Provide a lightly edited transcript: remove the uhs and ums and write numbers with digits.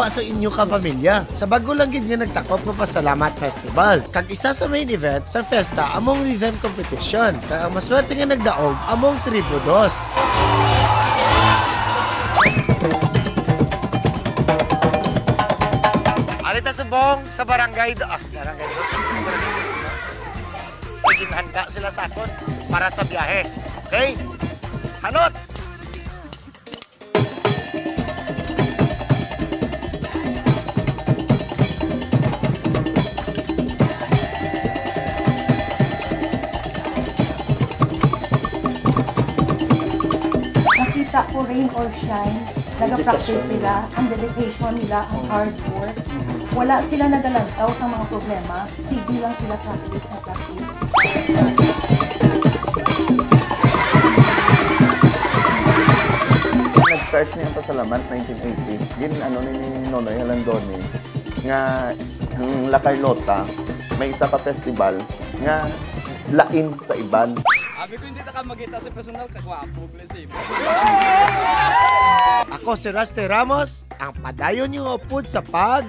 ginagawa sa inyo kapamilya. Sa bago lang gid nga nagtakop nga Pasalamat Festival. Kag isa sa main event sa festa among rhythm competition. Kag ang maswerte nga nagdaog among Tribu 2. Alita subong sa barangay barangay 2. Ginhanda sila sa aton para sa biyahe. Okay? Hanot! Nakita ko rain or shine, nag-practice sila, ang dedication nila, ang hard work. Wala sila nagalantaw sa mga problema, hindi lang sila practice na practice. Nag-start niya ang Pasalamat 1980. Ano ni Nonoy Halandoni nga ang La Carlota may isa ka festival nga lain sa iban. Abi ko hindi ta ka magita sa personal kagwapo blessing. Ako si Rusty Ramos, ang padayon yung upod sa pag...